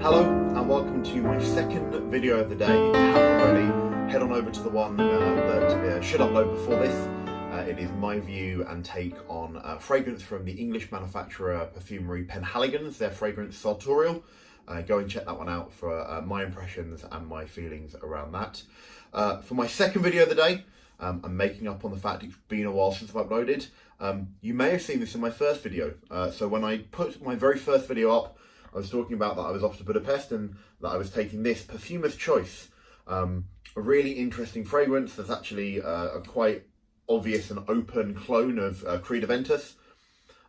Hello and welcome to my second video of the day. If you haven't already, head on over to the one that should upload before this. It is my view and take on fragrance from the English manufacturer Perfumery Penhaligon's, their fragrance sartorial. Go and check that one out for my impressions and my feelings around that. For my second video of the day, I'm making up on the fact it's been a while since I've uploaded. You may have seen this in my first video. So when I put my very first video up, I was talking about that I was off to Budapest and that I was taking this Perfumer's Choice, a really interesting fragrance that's actually a quite obvious and open clone of Creed Aventus.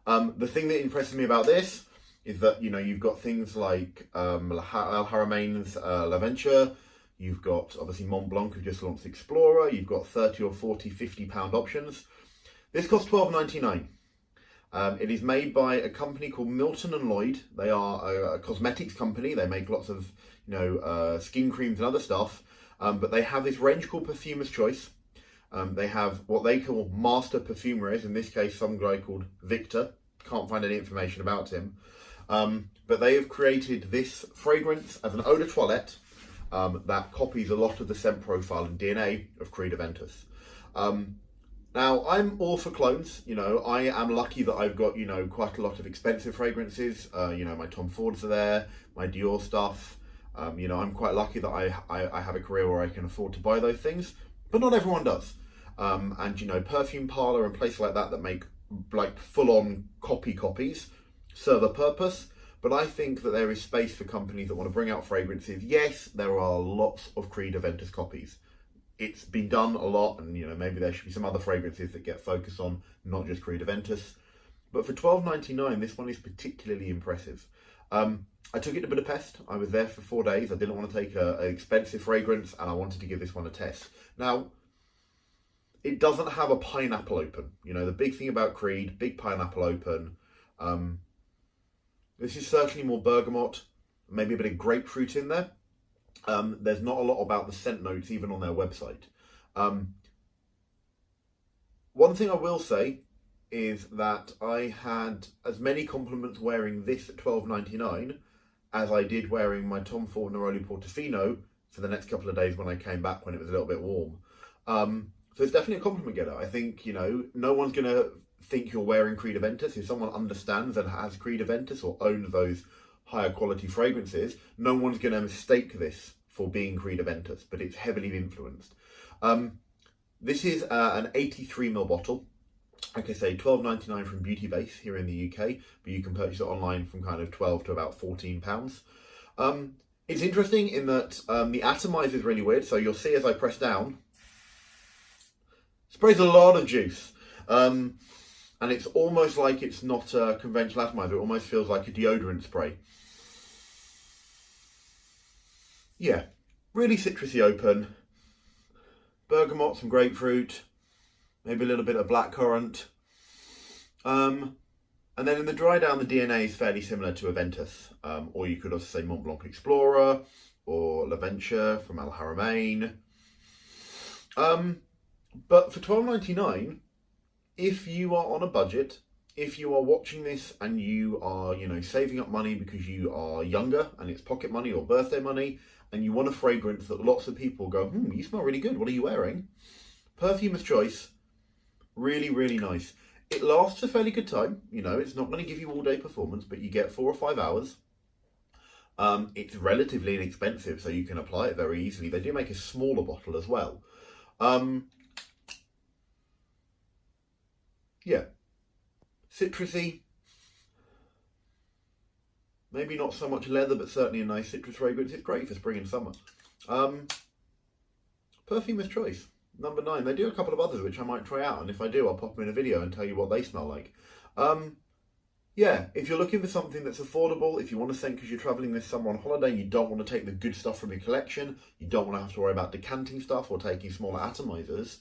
The thing that impresses me about this is that, you know, you've got things like Al Haramain's L'Aventure, you've got obviously Mont Blanc who just launched Explorer, you've got 30 or 40, 50 pound options. This costs $12.99. It is made by a company called Milton and Lloyd. They are a cosmetics company. They make lots of, skin creams and other stuff. But they have this range called Perfumer's Choice. They have what they call master perfumers. In this case, some guy called Victor. Can't find any information about him. But they have created this fragrance as an eau de toilette that copies a lot of the scent profile and DNA of Creed Aventus. Now, I'm all for clones. I am lucky that I've got, quite a lot of expensive fragrances. My Tom Fords are there, my Dior stuff. I'm quite lucky that I have a career where I can afford to buy those things, but not everyone does. And, Perfume Parlor and places like that make like full-on copies serve a purpose. But I think that there is space for companies that want to bring out fragrances. Yes, there are lots of Creed Aventus copies. It's been done a lot, and maybe there should be some other fragrances that get focused on, not just Creed Aventus. But for $12.99, this one is particularly impressive. I took it to Budapest. I was there for 4 days. I didn't want to take an expensive fragrance, and I wanted to give this one a test. Now, it doesn't have a pineapple open. The big thing about Creed, big pineapple open. This is certainly more bergamot, maybe a bit of grapefruit in there. There's not a lot about the scent notes even on their website. One thing I will say is that I had as many compliments wearing this at $12.99 as I did wearing my Tom Ford Neroli Portofino for the next couple of days when I came back when it was a little bit warm. So it's definitely a compliment getter. I think, no one's going to think you're wearing Creed Aventus. If someone understands and has Creed Aventus or owns those higher quality fragrances, no one's going to mistake this for being Creed Aventus, but it's heavily influenced. This is an 83ml bottle. Like I say, $12.99 from Beauty Base here in the UK, but you can purchase it online from kind of 12 to about £14. It's interesting in that the atomizer is really weird. So you'll see as I press down, sprays a lot of juice. And it's almost like it's not a conventional atomizer. It almost feels like a deodorant spray. Yeah, really citrusy open. Bergermot, some grapefruit, maybe a little bit of blackcurrant. And then in the dry down, the DNA is fairly similar to Aventus. Or you could also say Mont Blanc Explorer or L'Aventure from Al Haramain. But for $12.99, if you are on a budget, if you are watching this and you are, saving up money because you are younger and it's pocket money or birthday money, and you want a fragrance that lots of people go, you smell really good, what are you wearing? Perfumer's Choice, really, really nice. It lasts a fairly good time. It's not going to give you all day performance, but you get 4 or 5 hours. It's relatively inexpensive, so you can apply it very easily. They do make a smaller bottle as well. Yeah, citrusy, maybe not so much leather, but certainly a nice citrus fragrance. It's great for spring and summer. Perfumer's Choice, number 9. They do a couple of others which I might try out, and if I do, I'll pop them in a video and tell you what they smell like. Yeah, if you're looking for something that's affordable, if you want to scent because you're travelling this summer on holiday and you don't want to take the good stuff from your collection, you don't want to have to worry about decanting stuff or taking smaller atomizers,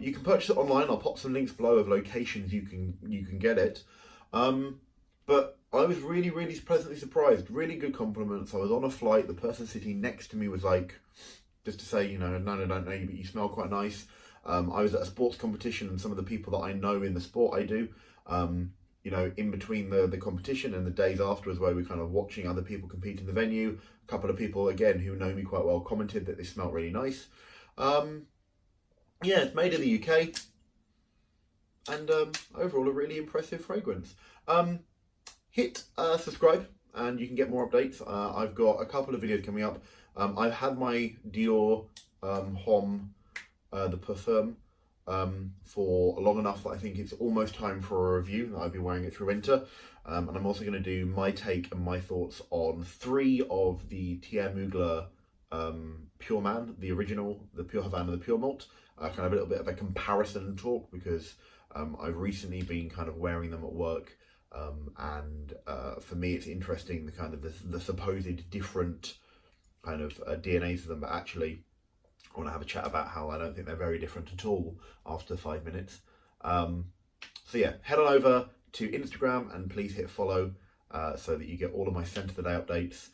you can purchase it online. I'll pop some links below of locations you can get it. But I was really, really pleasantly surprised. Really good compliments. I was on a flight. The person sitting next to me was like, just to say, no, I don't know you, but you smell quite nice. I was at a sports competition and some of the people that I know in the sport I do you know, in between the competition and the days afterwards, where we're kind of watching other people compete in the venue. A couple of people, again, who know me quite well, commented that they smelled really nice. Yeah, it's made in the UK, and overall a really impressive fragrance. Hit subscribe and you can get more updates. I've got a couple of videos coming up. I've had my Dior Homme, the Perfume, for long enough that I think it's almost time for a review. I've been wearing it through winter. And I'm also going to do my take and my thoughts on 3 of the Thierry Mugler Pure Man, the original, the Pure Havana, the Pure Malt. Kind of a little bit of a comparison talk, because I've recently been kind of wearing them at work. And for me, it's interesting the kind of the supposed different kind of DNAs of them, but actually I want to have a chat about how I don't think they're very different at all after 5 minutes. So yeah, head on over to Instagram and please hit follow so that you get all of my scent of the day updates.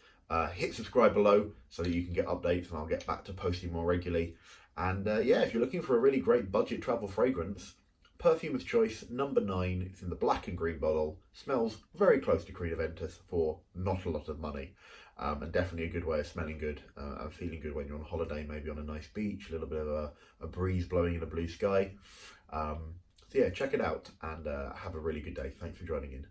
Hit subscribe below so that you can get updates, and I'll get back to posting more regularly. And yeah, if you're looking for a really great budget travel fragrance, Perfumer's Choice number 9. It's in the black and green bottle. Smells very close to Creed Aventus for not a lot of money. And definitely a good way of smelling good and feeling good when you're on holiday, maybe on a nice beach, a little bit of a breeze blowing in a blue sky. So yeah, check it out and have a really good day. Thanks for joining in.